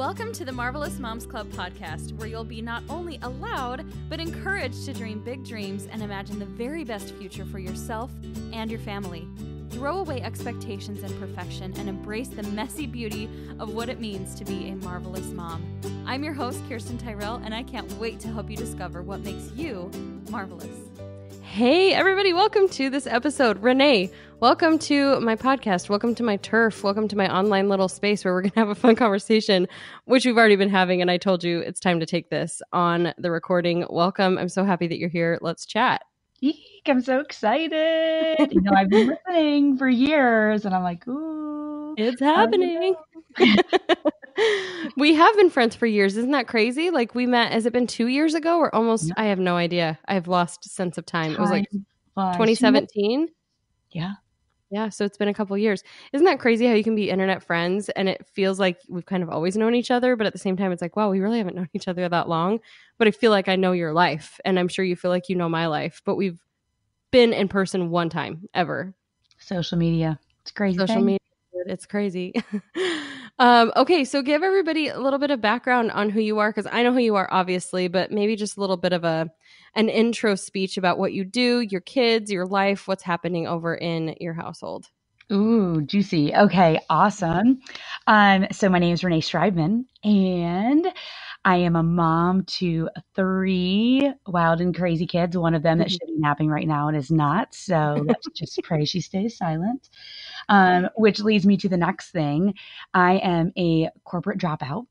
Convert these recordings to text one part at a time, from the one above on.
Welcome to the Marvelous Moms Club podcast, where you'll be not only allowed, but encouraged to dream big dreams and imagine the very best future for yourself and your family. Throw away expectations and perfection and embrace the messy beauty of what it means to be a marvelous mom. I'm your host, Kirsten Tyrell, and I can't wait to help you discover what makes you marvelous. Hey, everybody. Welcome to this episode. Renee, welcome to my podcast. Welcome to my turf. Welcome to my online little space where we're going to have a fun conversation, which we've already been having. And I told you it's time to take this on the recording. Welcome. I'm so happy that you're here. Let's chat. Eek, I'm so excited. I've been listening for years and I'm like, ooh. It's happening. We have been friends for years. Isn't that crazy? Like we met, has it been 2 years ago or almost? Yeah. I have no idea. I've lost sense of time. It was like 2017. Yeah. Yeah. So it's been a couple years. Isn't that crazy how you can be internet friends and it feels like we've kind of always known each other, but at the same time, it's like, wow, we really haven't known each other that long, but I feel like I know your life and I'm sure you feel like you know my life, but we've been in person one time ever. Social media. It's crazy. Social media. It's crazy. Okay, so give everybody a little bit of background on who you are, because I know who you are, obviously, but maybe just a little bit of an intro speech about what you do, your kids, your life, what's happening over in your household. Ooh, juicy. Okay, awesome. So my name is Renee Schreibman, and I am a mom to 3 wild and crazy kids. One of them that should be napping right now and is not. So let's just pray she stays silent. Which leads me to the next thing. I am a corporate dropout.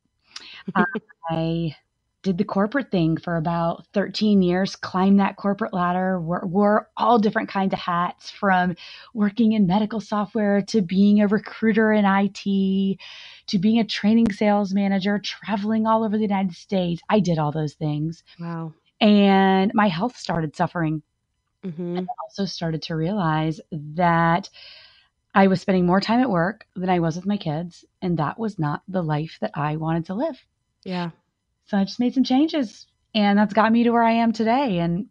I did the corporate thing for about 13 years, climbed that corporate ladder, wore all different kinds of hats, from working in medical software to being a recruiter in IT to being a training sales manager, traveling all over the United States. I did all those things. Wow. And my health started suffering. Mm-hmm. And I also started to realize that I was spending more time at work than I was with my kids. And that was not the life that I wanted to live. Yeah. So I just made some changes, and that's got me to where I am today. And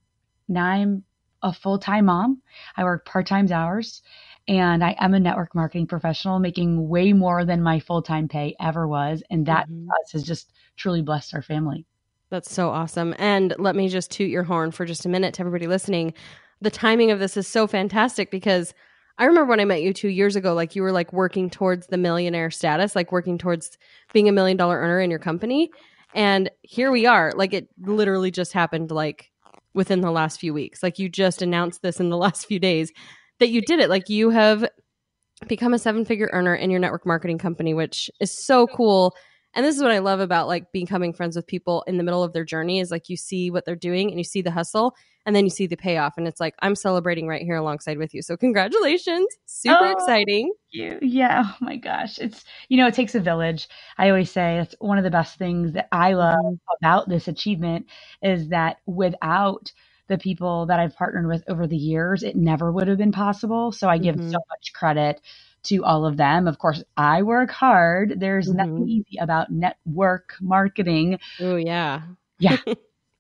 now I'm a full-time mom. I work part-time hours, and I am a network marketing professional, making way more than my full-time pay ever was. And that has just truly blessed our family. That's so awesome. And let me just toot your horn for just a minute to everybody listening. The timing of this is so fantastic, because I remember when I met you 2 years ago, like you were like working towards the millionaire status, like working towards being $1 million earner in your company. And here we are. Like it literally just happened like within the last few weeks. Like you just announced this in the last few days that you did it. Like you have become a 7-figure earner in your network marketing company, which is so cool. And this is what I love about like becoming friends with people in the middle of their journey, is like you see what they're doing and you see the hustle and then you see the payoff. And it's like, I'm celebrating right here alongside with you. So congratulations. Super exciting. Yeah. Oh my gosh. It's, it takes a village. I always say it's one of the best things that I love about this achievement is that without the people that I've partnered with over the years, it never would have been possible. So I give so much credit to all of them. Of course, I work hard. There's nothing easy about network marketing. Oh, yeah. Yeah.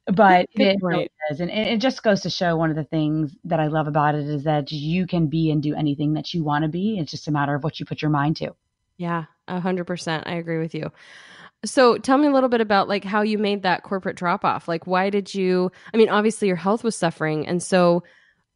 But it really is. And it just goes to show, one of the things that I love about it is that you can be and do anything that you want to be. It's just a matter of what you put your mind to. Yeah, 100%. I agree with you. So tell me a little bit about like how you made that corporate drop off. Like, why did you, obviously your health was suffering. And so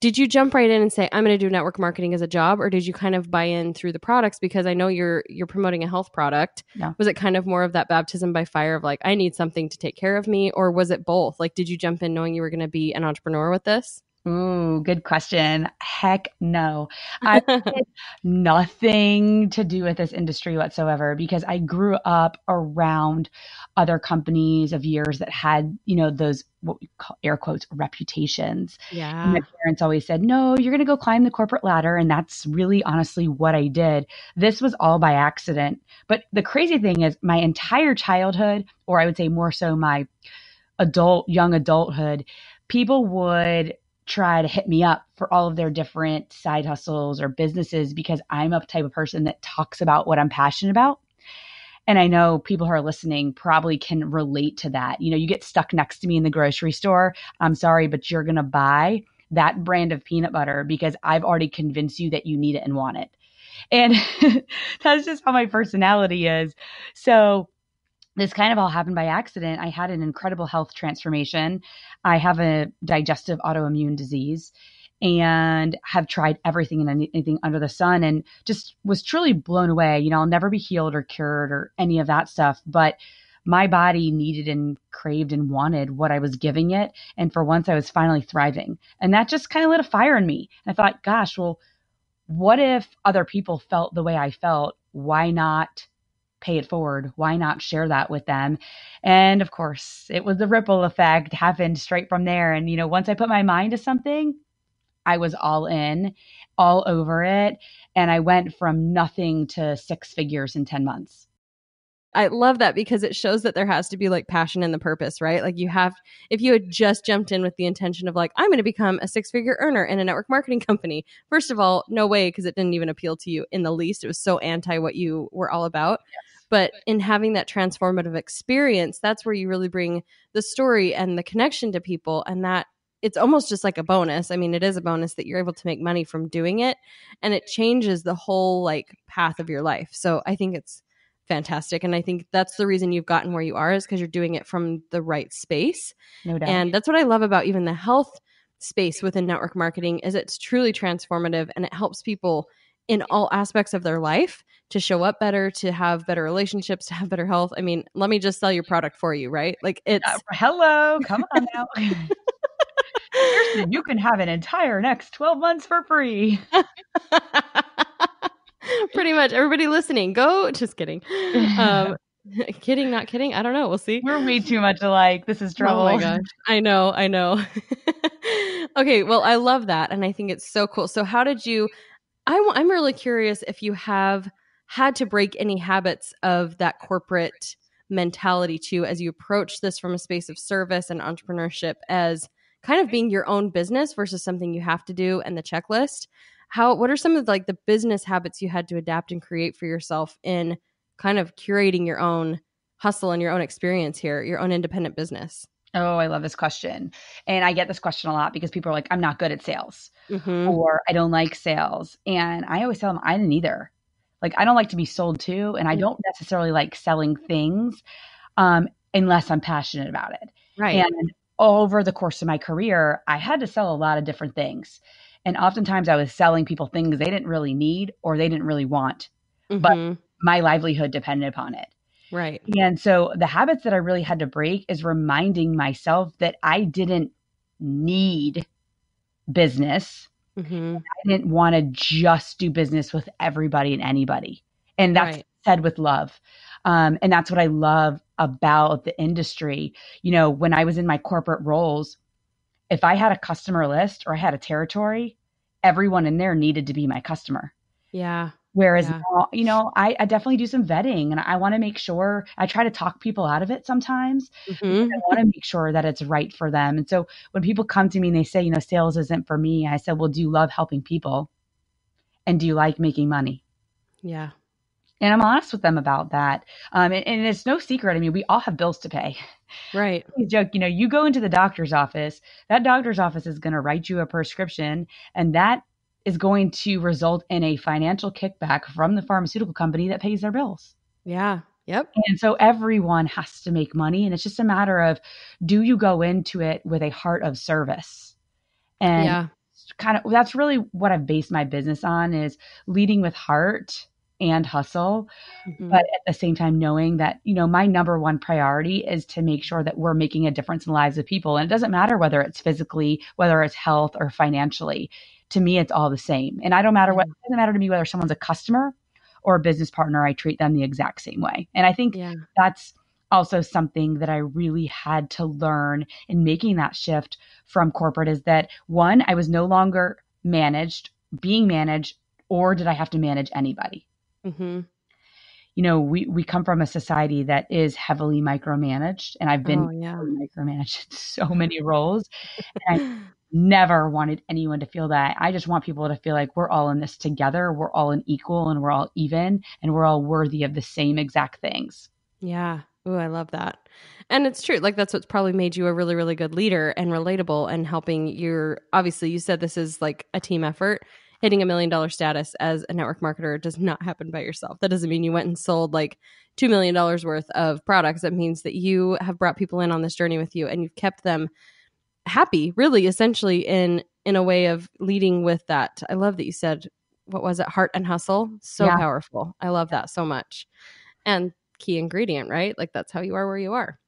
did you jump right in and say, I'm going to do network marketing as a job? Or did you kind of buy in through the products? Because I know you're promoting a health product. Yeah. Was it kind of more of that baptism by fire of like, I need something to take care of me? Or was it both? Like, did you jump in knowing you were going to be an entrepreneur with this? Ooh, good question. Heck no. I had nothing to do with this industry whatsoever, because I grew up around other companies of years that had, those what we call air quotes reputations. Yeah. And my parents always said, no, you're going to go climb the corporate ladder. And that's really honestly what I did. This was all by accident. But the crazy thing is my entire childhood, or I would say more so my young adulthood, people would try to hit me up for all of their different side hustles or businesses, because I'm a type of person that talks about what I'm passionate about. And I know people who are listening probably can relate to that. You get stuck next to me in the grocery store. I'm sorry, but you're going to buy that brand of peanut butter because I've already convinced you that you need it and want it. And that's just how my personality is. So this kind of all happened by accident. I had an incredible health transformation. I have a digestive autoimmune disease and have tried everything and anything under the sun and just was truly blown away. I'll never be healed or cured or any of that stuff, but my body needed and craved and wanted what I was giving it. And for once I was finally thriving. And that just kind of lit a fire in me. And I thought, gosh, well, what if other people felt the way I felt? Why not pay it forward? Why not share that with them? And of course, it was the ripple effect happened straight from there. And, once I put my mind to something, I was all in, all over it. And I went from nothing to six figures in 10 months. I love that because it shows that there has to be like passion in the purpose, right? Like if you had just jumped in with the intention of like, I'm going to become a six-figure earner in a network marketing company. First of all, no way, because it didn't even appeal to you in the least. It was so anti what you were all about. Yes. But in having that transformative experience, that's where you really bring the story and the connection to people. And that it's almost just like a bonus. I mean, it is a bonus that you're able to make money from doing it. And it changes the whole like path of your life. So I think it's fantastic. And I think that's the reason you've gotten where you are is because you're doing it from the right space. No doubt. And that's what I love about even the health space within network marketing is it's truly transformative and it helps people in all aspects of their life to show up better, to have better relationships, to have better health. I mean, let me just sell your product for you, right? Like it's hello, come on now. Kirsten, you can have an entire next 12 months for free. Pretty much everybody listening, go. Just kidding. Kidding, not kidding. I don't know. We'll see. We're way too much alike. This is trouble. Oh my gosh. I know. Okay. Well, I love that. And I think it's so cool. So how did you, I'm really curious if you have had to break any habits of that corporate mentality too, as you approach this from a space of service and entrepreneurship as kind of being your own business versus something you have to do and the checklist. What are some of like the business habits you had to adapt and create for yourself in kind of curating your own hustle and your own experience here, your own independent business? Oh, I love this question. And I get this question a lot because people are like, I'm not good at sales or I don't like sales. And I always tell them I didn't either. Like, I don't like to be sold to, and I don't necessarily like selling things unless I'm passionate about it. Right. And over the course of my career, I had to sell a lot of different things. And oftentimes I was selling people things they didn't really need or they didn't really want, but my livelihood depended upon it. Right. And so the habits that I really had to break is reminding myself that I didn't need business. I didn't want to just do business with everybody and anybody. And that's said with love. And that's what I love about the industry. When I was in my corporate roles, if I had a customer list or I had a territory, everyone in there needed to be my customer. Yeah. Whereas now, I definitely do some vetting and I want to make sure I try to talk people out of it sometimes. I want to make sure that it's right for them. And so when people come to me and they say, sales isn't for me, I said, well, do you love helping people? And do you like making money? Yeah. And I'm honest with them about that. And it's no secret. I mean, we all have bills to pay. Right. I joke, you go into the doctor's office, that doctor's office is going to write you a prescription, and that is going to result in a financial kickback from the pharmaceutical company that pays their bills. Yeah. Yep. And so everyone has to make money. And it's just a matter of, do you go into it with a heart of service? And kind of, that's really what I've based my business on, is leading with heart and hustle, but at the same time knowing that, my number one priority is to make sure that we're making a difference in the lives of people. And it doesn't matter whether it's physically, whether it's health or financially. To me, it's all the same. And it doesn't matter to me whether someone's a customer or a business partner. I treat them the exact same way. And I think that's also something that I really had to learn in making that shift from corporate, is that one, I was no longer being managed, or did I have to manage anybody? We come from a society that is heavily micromanaged, and I've been micromanaged in so many roles. And I never wanted anyone to feel that. I just want people to feel like we're all in this together. We're all an equal, and we're all even, and we're all worthy of the same exact things. Yeah. Ooh, I love that. And it's true. Like, that's what's probably made you a really, really good leader and relatable and helping obviously you said this is like a team effort. hitting $1 million status as a network marketer does not happen by yourself. That doesn't mean you went and sold like $2 million worth of products. That means that you have brought people in on this journey with you and you've kept them happy, really, essentially in a way of leading with that. I love that you said, what was it? Heart and hustle. So powerful. I love that so much. And key ingredient, right? Like that's how you are where you are.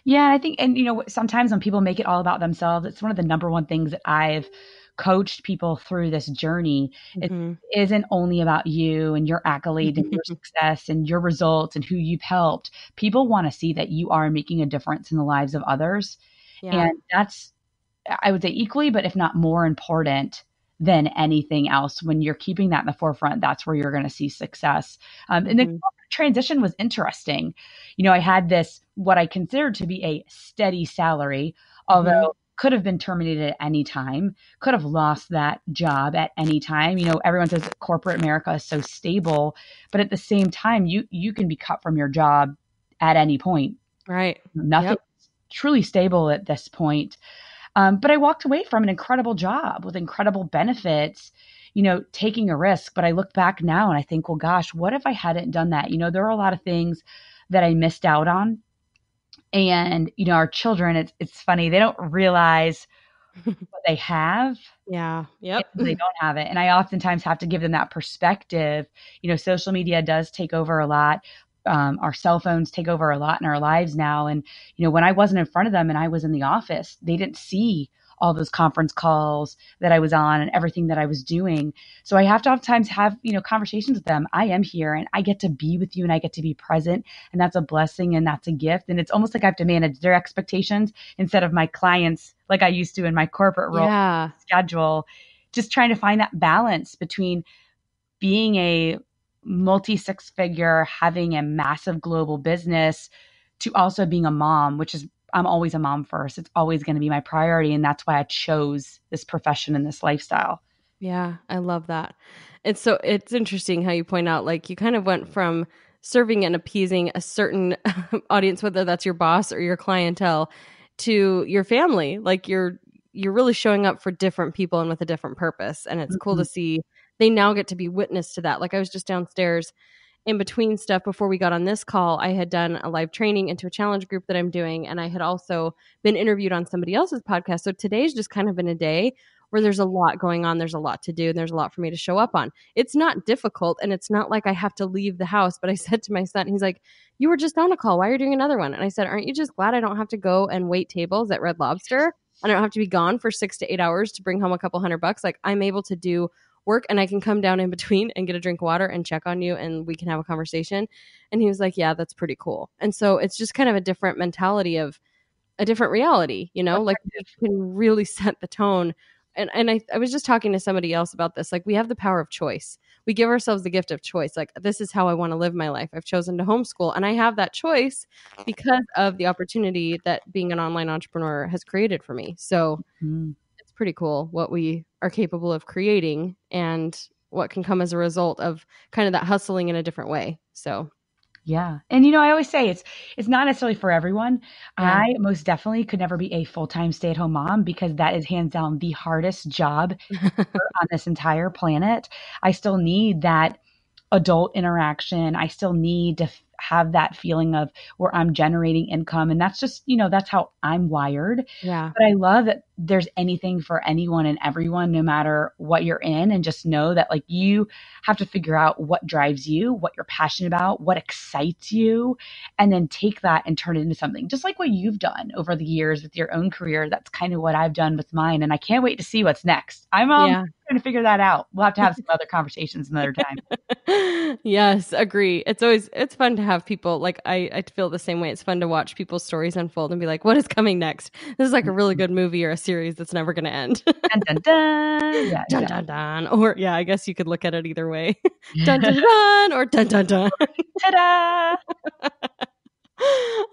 Yeah, I think, and sometimes when people make it all about themselves, it's one of the number one things that I've coached people through this journey. Mm-hmm. It isn't only about you and your accolades and your success and your results and who you've helped. People want to see that you are making a difference in the lives of others. Yeah. And that's, I would say, equally, but if not more important than anything else. When you're keeping that in the forefront, that's where you're going to see success. And the transition was interesting. I had this, what I considered to be a steady salary, although could have been terminated at any time, could have lost that job at any time. Everyone says that corporate America is so stable, but at the same time, you can be cut from your job at any point. Right. Nothing's truly stable at this point. But I walked away from an incredible job with incredible benefits, taking a risk. But I look back now and I think, well, gosh, what if I hadn't done that? There are a lot of things that I missed out on. And, our children, it's funny, they don't realize what they have. Yeah. Yep. They don't have it. And I oftentimes have to give them that perspective. Social media does take over a lot. Our cell phones take over a lot in our lives now. And, when I wasn't in front of them and I was in the office, they didn't see all those conference calls that I was on and everything that I was doing. So I have to oftentimes have, conversations with them. I am here and I get to be with you and I get to be present. And that's a blessing and that's a gift. And it's almost like I have to manage their expectations instead of my clients, like I used to in my corporate role schedule, just trying to find that balance between being a multi-six figure, having a massive global business, to also being a mom, which is, I'm always a mom first. It's always going to be my priority. And that's why I chose this profession and this lifestyle. Yeah, I love that. It's interesting how you point out, like you kind of went from serving and appeasing a certain audience, whether that's your boss or your clientele, to your family. Like you're really showing up for different people and with a different purpose. And it's cool to see they now get to be witness to that. Like I was just downstairs in between stuff before we got on this call. I had done a live training into a challenge group that I'm doing. And I had also been interviewed on somebody else's podcast. So today's just kind of been a day where there's a lot going on. There's a lot to do. And there's a lot for me to show up on. It's not difficult. And it's not like I have to leave the house. But I said to my son, he's like, you were just on a call. Why are you doing another one? And I said, aren't you just glad I don't have to go and wait tables at Red Lobster? I don't have to be gone for 6 to 8 hours to bring home a couple $100. Like I'm able to do work and I can come down in between and get a drink of water and check on you and we can have a conversation. And he was like, yeah, that's pretty cool. And so it's just kind of a different mentality of a different reality, like you can really set the tone. And I was just talking to somebody else about this. Like we have the power of choice. We give ourselves the gift of choice. Like this is how I want to live my life. I've chosen to homeschool and I have that choice because of the opportunity that being an online entrepreneur has created for me. So it's pretty cool what we are capable of creating and what can come as a result of kind of that hustling in a different way. So yeah. And, I always say it's not necessarily for everyone. Yeah. I most definitely could never be a full-time stay-at-home mom because that is hands down the hardest job on this entire planet. I still need that adult interaction. I still need to have that feeling of where I'm generating income. And that's just, that's how I'm wired. Yeah. But I love that there's anything for anyone and everyone, no matter what you're in. And just know that like you have to figure out what drives you, what you're passionate about, what excites you, and then take that and turn it into something just like what you've done over the years with your own career. That's kind of what I've done with mine. And I can't wait to see what's next. I'm trying to figure that out. We'll have to have some other conversations another time. Yes, agree. It's fun to have people like I feel the same way. It's fun to watch people's stories unfold and be like, what is coming next? This is like a really good movie or a series that's never going to end. Dun, dun, dun. Yeah, dun, dun, dun. Or I guess you could look at it either way. Dun, dun, dun, or dun, dun, dun. Ta-da!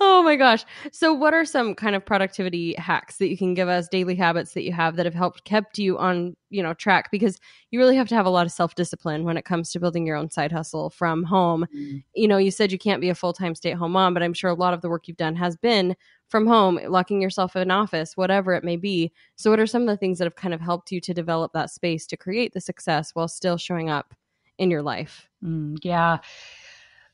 Oh, Oh my gosh. So what are some kind of productivity hacks that you can give us, daily habits that you have that have helped kept you on, track? Because you really have to have a lot of self-discipline when it comes to building your own side hustle from home. Mm. You said you can't be a full-time stay-at-home mom, but I'm sure a lot of the work you've done has been from home, locking yourself in an office, whatever it may be. So what are some of the things that have kind of helped you to develop that space to create the success while still showing up in your life? Yeah.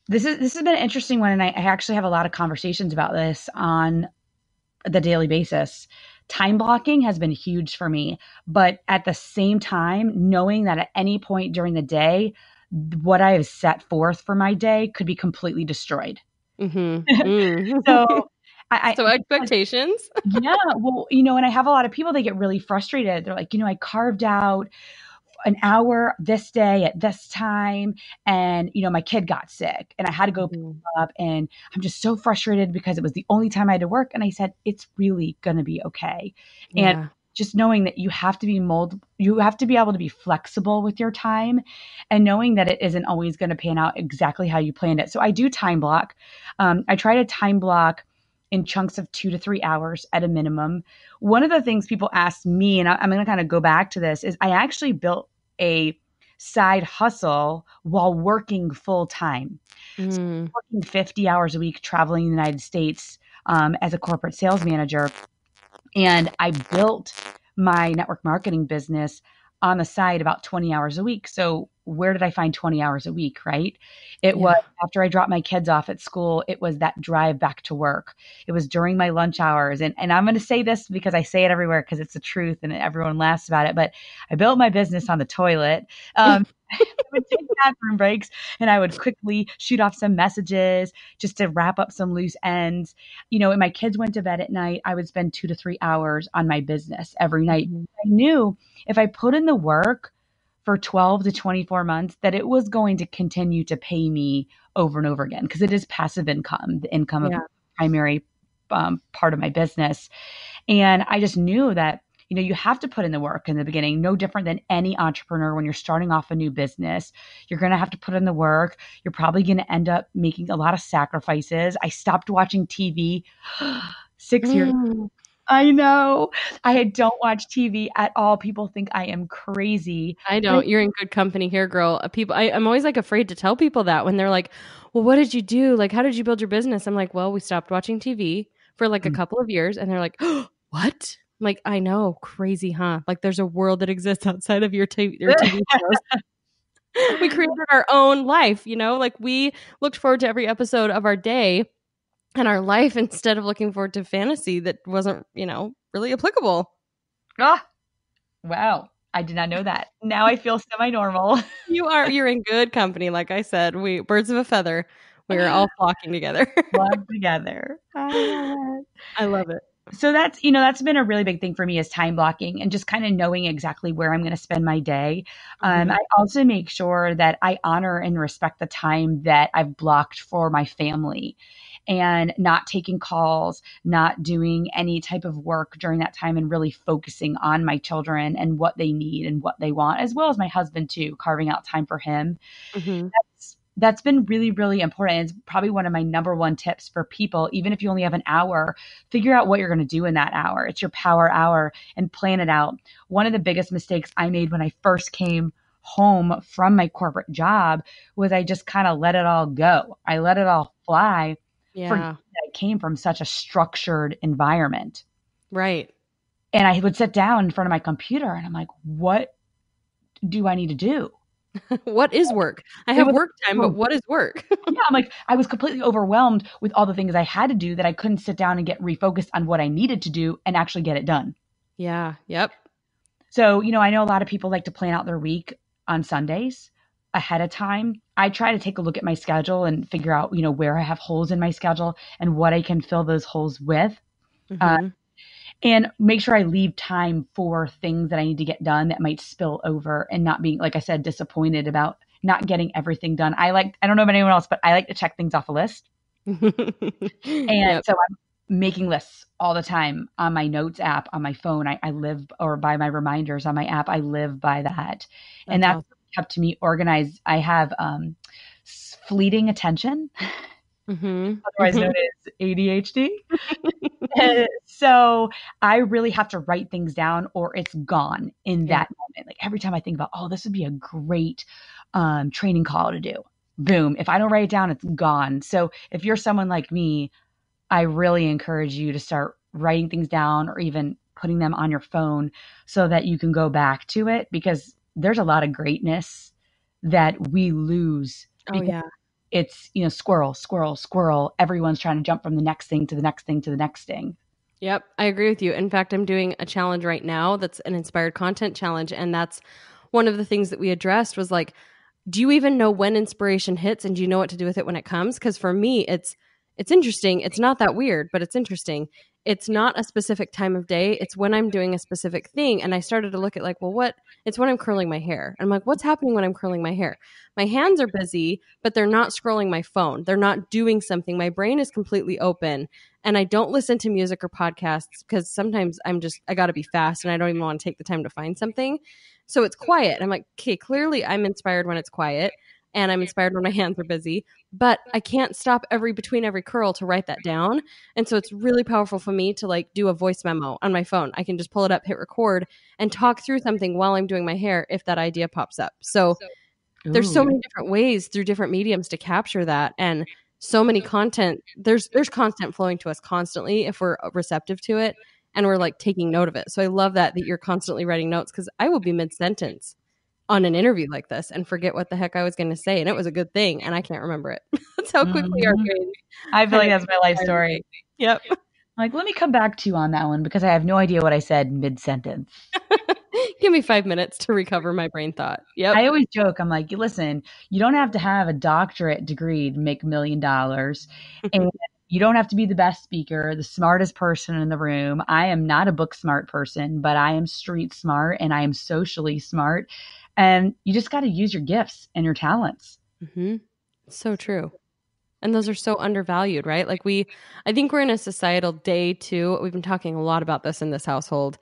This has been an interesting one, and I actually have a lot of conversations about this on the daily basis. Time blocking has been huge for me, but at the same time, knowing that at any point during the day, what I have set forth for my day could be completely destroyed. Mm-hmm. Mm. So I So expectations. yeah, well, and I have a lot of people, they get really frustrated. They're like, I carved out an hour this day at this time, and my kid got sick and I had to go pick Mhm. him up, and I'm just so frustrated because it was the only time I had to work. And I said, it's really going to be okay. And Yeah. just knowing that you have to be able to be flexible with your time, and knowing that it isn't always going to pan out exactly how you planned it. So I do time block. I try to time block in chunks of 2 to 3 hours at a minimum. One of the things people ask me, and I'm going to kind of go back to this, is I actually built a side hustle while working full time. So Mm. working 50 hours a week, traveling the United States as a corporate sales manager. And I built my network marketing business on the side about 20 hours a week. So where did I find 20 hours a week, right? It was Yeah. after I dropped my kids off at school. It was that drive back to work. It was during my lunch hours. And I'm going to say this because I say it everywhere because it's the truth and everyone laughs about it. But I built my business on the toilet. I would take bathroom breaks and I would quickly shoot off some messages just to wrap up some loose ends. When my kids went to bed at night, I would spend 2 to 3 hours on my business every night. Mhm. I knew if I put in the work for 12 to 24 months, that it was going to continue to pay me over and over again, because it is passive income, the income of Yeah. primary part of my business. And I just knew that, you have to put in the work in the beginning, no different than any entrepreneur. When you're starting off a new business, you're going to have to put in the work. You're probably going to end up making a lot of sacrifices. I stopped watching TV 6 years. Mm. I know. I don't watch TV at all. People think I am crazy. I But don't. You're in good company here, girl. I'm always like afraid to tell people that when they're like, well, what did you do? Like, how did you build your business? I'm like, well, we stopped watching TV for like a couple of years. And they're like, oh, what? I'm like, I know. Crazy, huh? Like, there's a world that exists outside of your TV shows. We created our own life, like we looked forward to every episode of our day and our life instead of looking forward to fantasy that wasn't, really applicable. Ah, wow. I did not know that. Now I feel semi-normal. You're in good company. Like I said, we birds of a feather. We are all flocking together. Love together. I love it. I love it. So that's been a really big thing for me, is time blocking and just kind of knowing exactly where I'm going to spend my day. Mhm. I also make sure that I honor and respect the time that I've blocked for my family, and not taking calls, not doing any type of work during that time, and really focusing on my children and what they need and what they want, as well as my husband too, carving out time for him. Mhm. That's been really, really important. It's probably one of my number one tips for people. Even if you only have an hour, figure out what you're going to do in that hour. It's your power hour, and plan it out. One of the biggest mistakes I made when I first came home from my corporate job was I just kind of let it all go. I let it all fly. Forget Yeah. that I came from such a structured environment. Right. And I would sit down in front of my computer and I'm like, what do I need to do? What is work? I It have was work time, but what is work? Yeah, I'm like, I was completely overwhelmed with all the things I had to do, that I couldn't sit down and get refocused on what I needed to do and actually get it done. Yeah. Yep. So, I know a lot of people like to plan out their week on Sundays ahead of time. I try to take a look at my schedule and figure out, where I have holes in my schedule and what I can fill those holes with. Mhm. And make sure I leave time for things that I need to get done that might spill over, and not being, like I said, disappointed about not getting everything done. I don't know about anyone else, but I like to check things off a list. And Yep. so I'm making lists all the time on my notes app on my phone. I live, or by my reminders on my app, I live by that. And That's that's awesome. kept me organized. I have fleeting attention. otherwise known as ADHD. So I really have to write things down or it's gone in Yeah. that moment. Like every time I think about, oh, this would be a great training call to do. Boom. If I don't write it down, it's gone. So if you're someone like me, I really encourage you to start writing things down or even putting them on your phone so that you can go back to it, because there's a lot of greatness that we lose Oh, because yeah. it's, squirrel, squirrel, squirrel. Everyone's trying to jump from the next thing to the next thing to the next thing. Yep, I agree with you. In fact, I'm doing a challenge right now that's an inspired content challenge. And that's one of the things that we addressed was like, do you even know when inspiration hits and do you know what to do with it when it comes? Because for me, it's interesting. It's not that weird, but it's interesting. It's not a specific time of day. It's when I'm doing a specific thing. And I started to look at like, well, it's when I'm curling my hair. And I'm like, what's happening when I'm curling my hair? My hands are busy, but they're not scrolling my phone. They're not doing something. My brain is completely open. And I don't listen to music or podcasts because sometimes I got to be fast and I don't even want to take the time to find something. So it's quiet. I'm like, okay, clearly I'm inspired when it's quiet and I'm inspired when my hands are busy, but I can't stop between every curl to write that down. And so it's really powerful for me to like do a voice memo on my phone. I can just pull it up, hit record, and talk through something while I'm doing my hair if that idea pops up. So there's so many different ways through different mediums to capture that. And so many content, there's content flowing to us constantly if we're receptive to it and we're like taking note of it. So I love that you're constantly writing notes, because I will be mid-sentence on an interview like this and forget what the heck I was going to say. And it was a good thing. And I can't remember it. That's how quickly our brains. I feel like that's my life story. Yep. I'm like, let me come back to you on that one because I have no idea what I said mid-sentence. Give me 5 minutes to recover my brain thought. Yep. I always joke. I'm like, listen, you don't have to have a doctorate degree to make $1 million. And you don't have to be the best speaker, the smartest person in the room. I am not a book smart person, but I am street smart and I am socially smart. And you just got to use your gifts and your talents. Mm-hmm. So true. And those are so undervalued, right? Like I think we're in a societal day too. We've been talking a lot about this in this household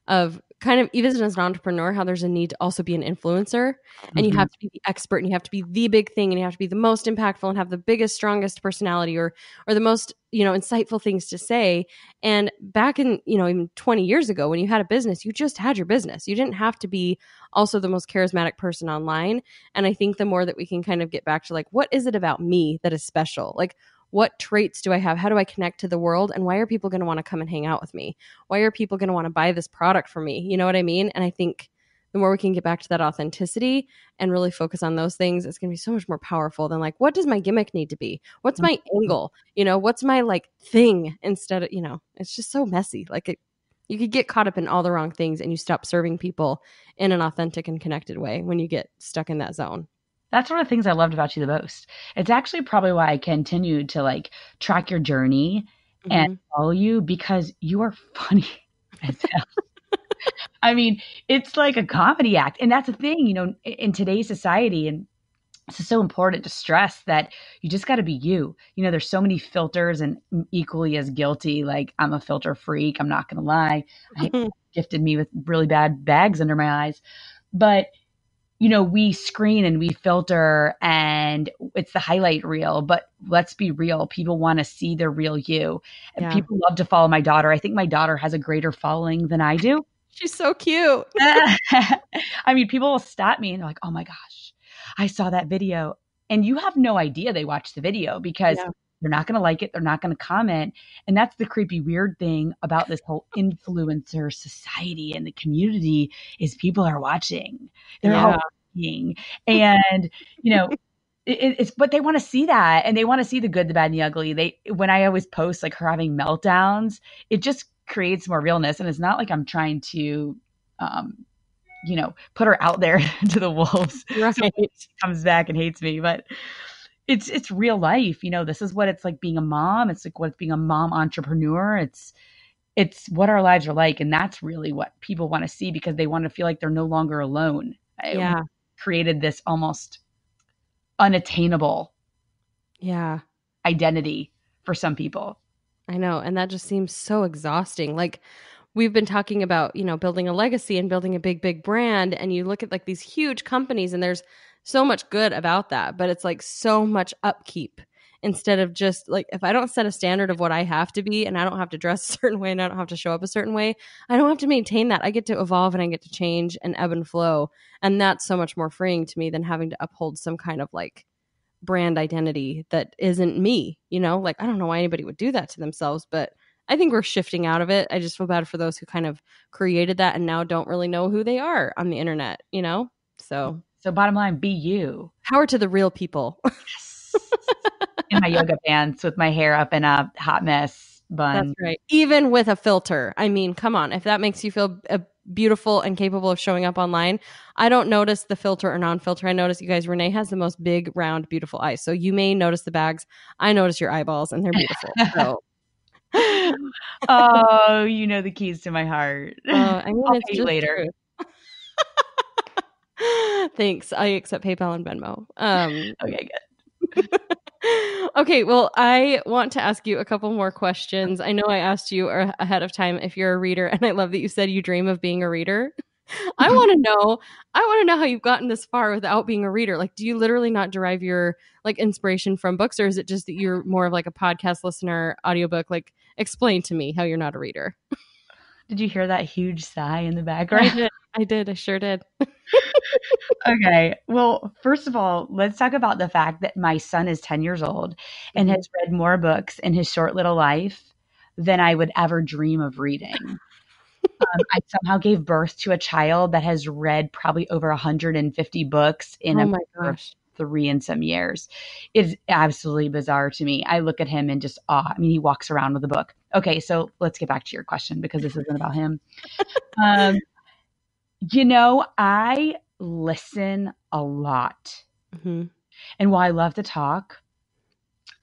of kind of, even as an entrepreneur, how there's a need to also be an influencer, and you have to be the expert and you have to be the big thing and you have to be the most impactful and have the biggest, strongest personality or the most, insightful things to say. And back in, even 20 years ago, when you had a business, you just had your business. You didn't have to be also the most charismatic person online. And I think the more that we can kind of get back to like, what is it about me that is special? Like, what traits do I have? How do I connect to the world? And why are people going to want to come and hang out with me? Why are people going to want to buy this product from me? You know what I mean? And I think the more we can get back to that authenticity and really focus on those things, it's going to be so much more powerful than like, what does my gimmick need to be? What's my angle? What's my like thing instead of, it's just so messy. Like you could get caught up in all the wrong things and you stop serving people in an authentic and connected way when you get stuck in that zone. That's one of the things I loved about you the most. It's actually probably why I continued to like track your journey and follow you, because you are funny as hell. I mean, it's like a comedy act. And that's the thing, in today's society. And it's so important to stress that you just got to be you. There's so many filters, and equally as guilty. Like, I'm a filter freak. I'm not going to lie. I gifted me with really bad bags under my eyes. But we screen and we filter and it's the highlight reel, but let's be real. People want to see the real you. And people love to follow my daughter. I think my daughter has a greater following than I do. She's so cute. I mean, people will stop me and they're like, oh my gosh, I saw that video. And you have no idea they watched the video because they're not going to like it. They're not going to comment. And that's the creepy, weird thing about this whole influencer society and the community is people are watching. They're all watching. And, it's, but they want to see that. And they want to see the good, the bad, and the ugly. When I always post like her having meltdowns, it just creates more realness. And it's not like I'm trying to, put her out there to the wolves. Right. So she comes back and hates me, but it's real life. This is what it's like being a mom. It's like what it's being a mom entrepreneur. It's what our lives are like. And that's really what people want to see, because they want to feel like they're no longer alone. We created this almost unattainable identity for some people. I know. And that just seems so exhausting. Like, we've been talking about, building a legacy and building a big, big brand. And you look at like these huge companies and there's so much good about that, but it's like so much upkeep instead of just like, if I don't set a standard of what I have to be and I don't have to dress a certain way and I don't have to show up a certain way, I don't have to maintain that. I get to evolve and I get to change and ebb and flow. And that's so much more freeing to me than having to uphold some kind of like brand identity that isn't me, you know? Like, I don't know why anybody would do that to themselves, but I think we're shifting out of it. I just feel bad for those who kind of created that and now don't really know who they are on the internet, you know? So bottom line, be you. power to the real people. In my yoga pants with my hair up in a hot mess bun. That's right. Even with a filter. I mean, come on. If that makes you feel beautiful and capable of showing up online, I don't notice the filter or non-filter. I notice, you guys, Renee has the most big, round, beautiful eyes. So you may notice the bags. I notice your eyeballs and they're beautiful. So. Oh, you know the keys to my heart. I mean, I'll it's pay you just later. Thanks. I accept PayPal and Venmo. Okay, good. Okay, well, I want to ask you a couple more questions. I know I asked you ahead of time if you're a reader, and I love that you said you dream of being a reader. I want to know how you've gotten this far without being a reader. Like, do you literally not derive your like inspiration from books, or is it just that you're more of like a podcast listener, audiobook? Like, explain to me how you're not a reader. Did you hear that huge sigh in the background? I did. I sure did. Okay. Well, first of all, let's talk about the fact that my son is 10 years old and has read more books in his short little life than I would ever dream of reading. I somehow gave birth to a child that has read probably over 150 books in Oh my gosh. 3 and some years. It's absolutely bizarre to me. I look at him in just awe. I mean, he walks around with a book. Okay, so let's get back to your question because this isn't about him. I listen a lot. Mm-hmm. And while I love to talk,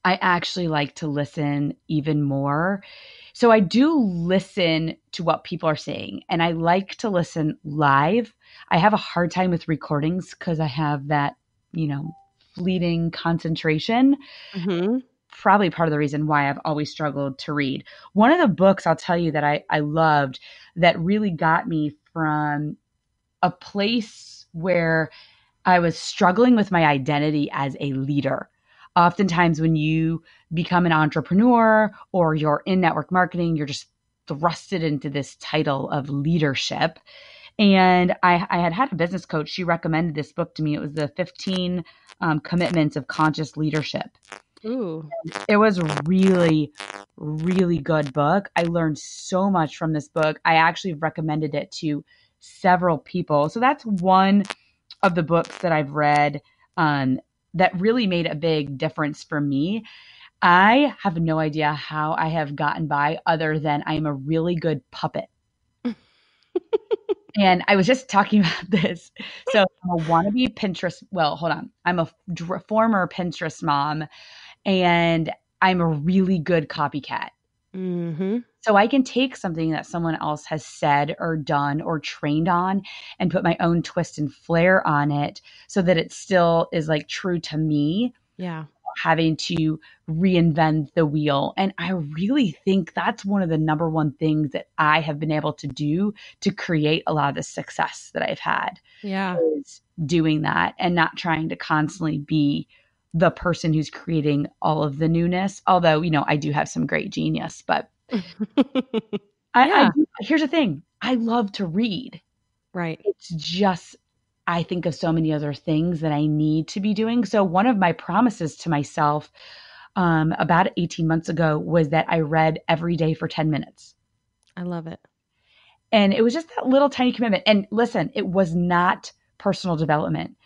I actually like to listen even more. So I do listen to what people are saying, and I like to listen live. I have a hard time with recordings because I have that, fleeting concentration. Mm-hmm. Probably part of the reason why I've always struggled to read. One of the books I'll tell you that I loved that really got me from a place where I was struggling with my identity as a leader. Oftentimes when you become an entrepreneur or you're in network marketing, you're just thrusted into this title of leadership. And I had a business coach. She recommended this book to me. It was the 15 Commitments of Conscious Leadership. Ooh. It was a really, really good book. I learned so much from this book. I actually recommended it to several people. So that's one of the books that I've read that really made a big difference for me. I have no idea how I have gotten by other than I'm a really good puppet. And I was just talking about this. So I'm a wannabe Pinterest. Well, hold on. I'm a former Pinterest mom, and I'm a really good copycat. Mm-hmm. So I can take something that someone else has said or done or trained on and put my own twist and flair on it so that it still is like true to me. Yeah. Having to reinvent the wheel. And I really think that's one of the number one things that I have been able to do to create a lot of the success that I've had. Yeah. Is doing that and not trying to constantly be the person who's creating all of the newness. Although, I do have some great genius, but here's the thing. I love to read. Right. It's just, I think of so many other things that I need to be doing. So one of my promises to myself about 18 months ago was that I read every day for 10 minutes. I love it. And it was just that little tiny commitment. And listen, it was not personal development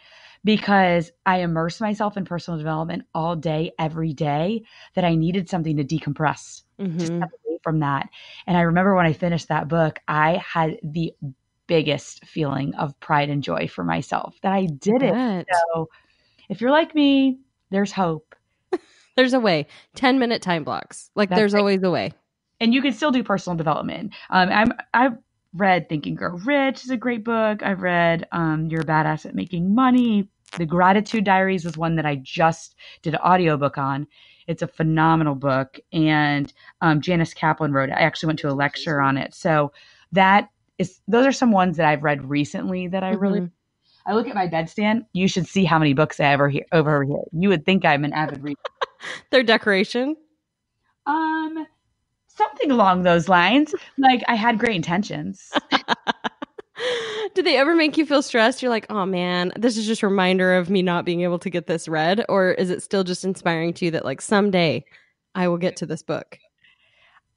because I immersed myself in personal development all day, every day, that I needed something to decompress, to step away from that. And I remember when I finished that book, I had the biggest feeling of pride and joy for myself that I did it. So if you're like me, there's hope. There's a way. 10-minute time blocks. Like That's there's right. always a way. And you can still do personal development. I've read Think and Grow Rich is a great book. I've read You're a Badass at Making Money. The Gratitude Diaries is one that I just did an audiobook on. It's a phenomenal book. And Janice Kaplan wrote it. I actually went to a lecture on it. So those are some ones that I've read recently that I really, I look at my bedstand. You should see how many books I have over here. You would think I'm an avid reader. Their decoration? Something along those lines. Like I had great intentions. Do they ever make you feel stressed? You're like, oh man, this is just a reminder of me not being able to get this read? Or is it still just inspiring to you that like someday I will get to this book?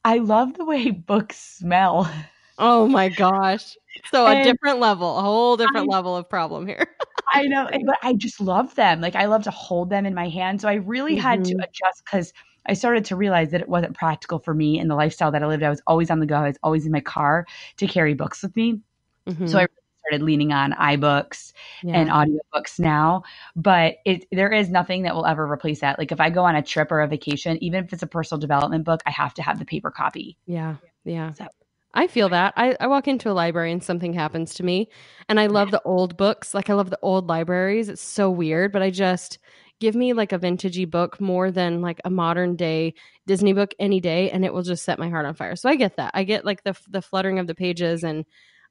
I love the way books smell. Oh my gosh. So a And different level, a whole different I level of problem here. I know, but I just love them. Like I love to hold them in my hand. So I really had to Hmm. adjust because I started to realize that it wasn't practical for me in the lifestyle that I lived. I was always on the go. I was always in my car to carry books with me. So I Hmm. really started leaning on iBooks and Yeah. audiobooks now. But there is nothing that will ever replace that. Like if I go on a trip or a vacation, even if it's a personal development book, I have to have the paper copy. Yeah. Yeah. So I feel that. I walk into a library and something happens to me. And I love the old books. Like I love the old libraries. It's so weird, but I just give me like a vintagey book more than like a modern day Disney book any day, and it will just set my heart on fire. So I get that. I get like the fluttering of the pages and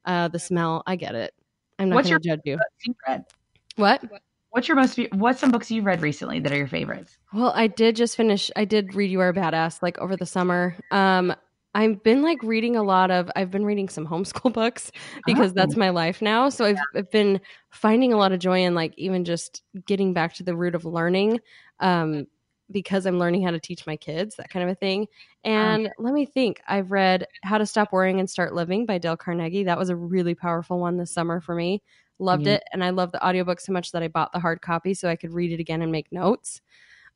the smell. I get it. I'm not what's going your to judge you. books you've read? What? What's some books you've read recently that are your favorites? Well, I did just finish. I did read You Are a Badass like over the summer. I've been like reading a lot of. I've been reading some homeschool books because Oh, that's my life now. So I've been finding a lot of joy in like even just getting back to the root of learning, um, because I'm learning how to teach my kids that kind of a thing. wow. And let me think. I've read How to Stop Worrying and Start Living by Dale Carnegie. That was a really powerful one this summer for me. Loved Yeah. it, and I love the audiobook so much that I bought the hard copy so I could read it again and make notes.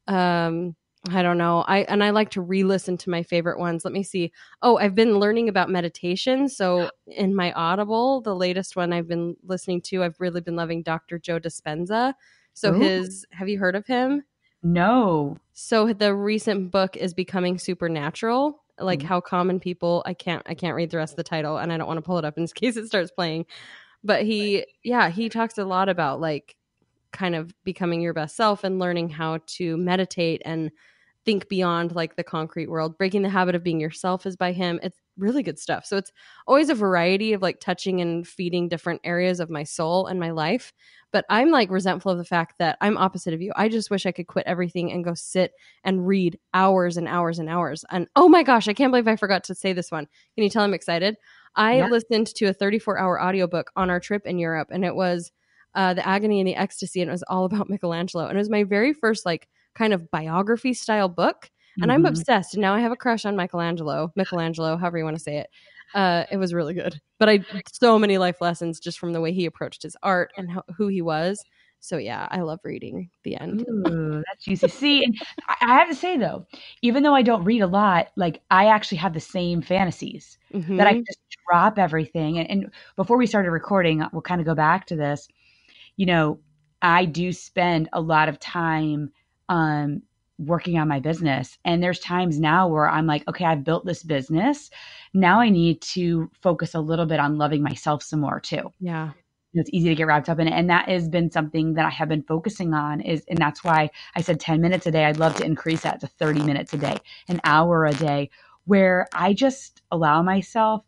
um I don't know. I like to re-listen to my favorite ones. Let me see. Oh, I've been learning about meditation. So in my Audible, the latest one I've been listening to, I've really been loving Dr. Joe Dispenza. So Oh, his, have you heard of him? no. So the recent book is Becoming Supernatural, like how common people, I can't read the rest of the title and I don't want to pull it up in case it starts playing. But he talks a lot about like kind of becoming your best self and learning how to meditate and think beyond like the concrete world. Breaking the Habit of Being Yourself is by him. It's really good stuff. So it's always a variety of like touching and feeding different areas of my soul and my life. But I'm like resentful of the fact that I'm opposite of you. I just wish I could quit everything and go sit and read hours and hours and hours. And oh my gosh, I can't believe I forgot to say this one. Can you tell I'm excited? I Yeah. listened to a 34-hour audiobook on our trip in Europe, and it was The Agony and the Ecstasy, and it was all about Michelangelo. And it was my very first like kind of biography style book. And I'm Mhm. obsessed. And now I have a crush on Michelangelo, however you want to say it. It was really good. But I so many life lessons just from the way he approached his art and who he was. So yeah, I love reading. The end. Ooh, that's juicy. See, and I have to say though, even though I don't read a lot, like I actually have the same fantasies that I can Hmm. just drop everything. And before we started recording, we'll kind of go back to this. You know, I do spend a lot of time um, working on my business. And there's times now where I'm like, okay, I've built this business. Now I need to focus a little bit on loving myself some more too. Yeah. It's easy to get wrapped up in it. And that has been something that I have been focusing on and that's why I said 10 minutes a day. I'd love to increase that to 30 minutes a day, an hour a day, where I just allow myself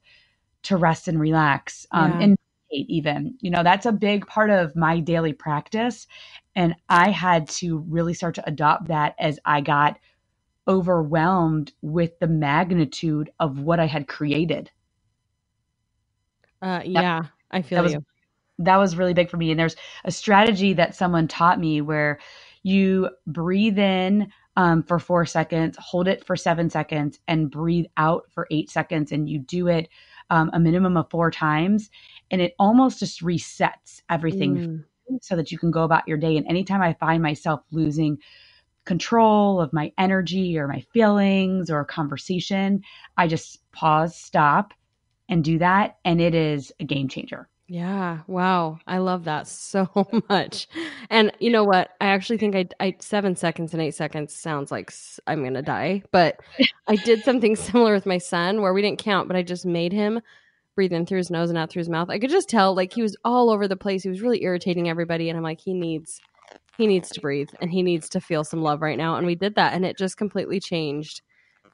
to rest and relax, Yeah. and meditate even. That's a big part of my daily practice. And I had to really start to adopt that as I got overwhelmed with the magnitude of what I had created. That, Yeah. I that feel was you. that was really big for me. And there's a strategy that someone taught me where you breathe in for 4 seconds, hold it for 7 seconds, and breathe out for 8 seconds. And you do it a minimum of 4 times. And it almost just resets everything Mm. so that you can go about your day. And anytime I find myself losing control of my energy or my feelings or a conversation, I just pause, stop, and do that. And it is a game changer. Yeah. Wow. I love that so much. And you know what? I actually think I 7 seconds and 8 seconds sounds like I'm going to die. But I did something similar with my son where we didn't count, but I just made him breathe in through his nose and out through his mouth. I could just tell like he was all over the place. He was really irritating everybody. And I'm like, he needs to breathe and he needs to feel some love right now. And we did that and it just completely changed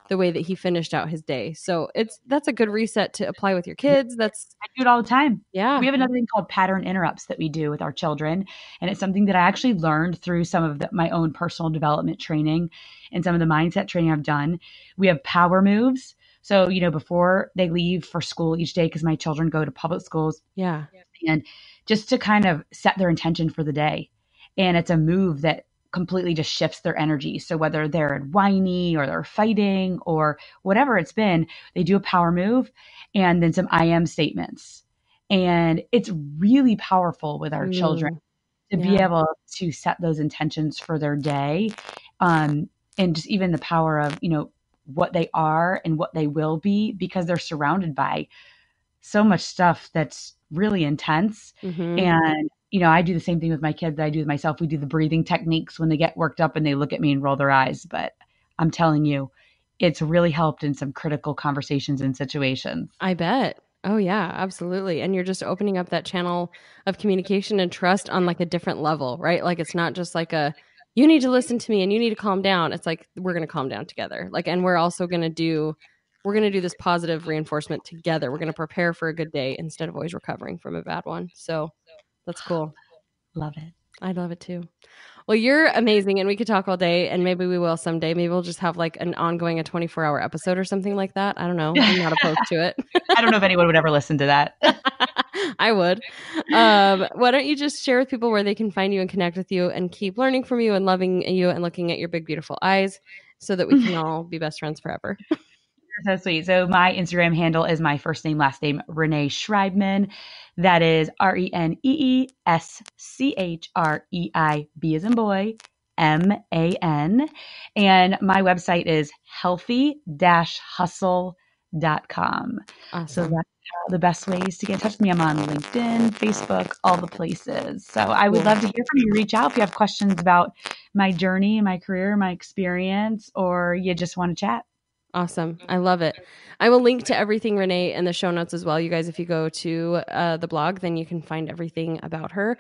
the way that he finished out his day. So that's a good reset to apply with your kids. I do it all the time. Yeah. We have another thing called pattern interrupts that we do with our children. And it's something that I actually learned through some of my own personal development training and some of the mindset training I've done. We have power moves. So, before they leave for school each day, because my children go to public schools. Yeah. And just to kind of set their intention for the day. And it's a move that completely just shifts their energy. So whether they're whiny or they're fighting or whatever it's been, they do a power move and then some I am statements. And it's really powerful with our children to be able to set those intentions for their day. And just even the power of, what they are and what they will be, because they're surrounded by so much stuff that's really intense. And I do the same thing with my kids that I do with myself. We do the breathing techniques when they get worked up and they look at me and roll their eyes. But I'm telling you, it's really helped in some critical conversations and situations. I bet. Oh yeah, absolutely. And you're just opening up that channel of communication and trust on like a different level, right? Like it's not just like you need to listen to me and you need to calm down. It's like, we're going to calm down together. Like, and we're also going to do this positive reinforcement together. We're going to prepare for a good day instead of always recovering from a bad one. So that's cool. Love it. I love it too. Well, you're amazing and we could talk all day and maybe we will someday. Maybe we'll just have like an ongoing, a 24-hour episode or something like that. I don't know. I'm not opposed to it. I don't know if anyone would ever listen to that. I would. Why don't you just share with people where they can find you and connect with you and keep learning from you and loving you and looking at your big, beautiful eyes so that we can all be best friends forever. So sweet. So my Instagram handle is my first name, last name, Renee Schreibman. That is ReneeSchreib, as in boy, MAN. And my website is healthy-hustle.com. Awesome. So that's the best ways to get in touch with me. I'm on LinkedIn, Facebook, all the places. So I would love to hear from you. Reach out if you have questions about my journey, my career, my experience, or you just want to chat. Awesome. I love it. I will link to everything, Renee, in the show notes as well. You guys, if you go to the blog, then you can find everything about her.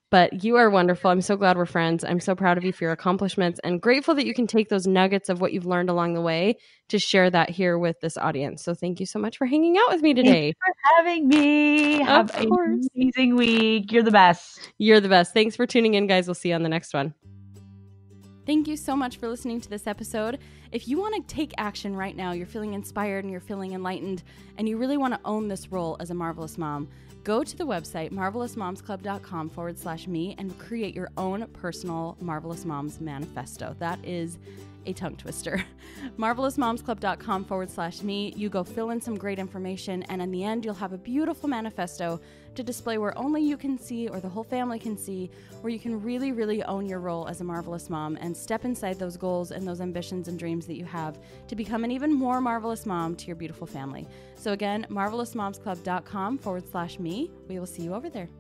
But you are wonderful. I'm so glad we're friends. I'm so proud of you for your accomplishments and grateful that you can take those nuggets of what you've learned along the way to share that here with this audience. So thank you so much for hanging out with me today. Thanks for having me. Have an amazing week. You're the best. You're the best. Thanks for tuning in, guys. We'll see you on the next one. Thank you so much for listening to this episode. If you want to take action right now, you're feeling inspired and you're feeling enlightened, and you really want to own this role as a marvelous mom, go to the website, marvelousmomsclub.com/me, and create your own personal Marvelous Moms Manifesto. That is a tongue twister. marvelousmomsclub.com/me. You go fill in some great information, and in the end, you'll have a beautiful manifesto to display where only you can see or the whole family can see, where you can really, really own your role as a marvelous mom and step inside those goals and those ambitions and dreams that you have to become an even more marvelous mom to your beautiful family. So again, marvelousmomsclub.com/me. We will see you over there.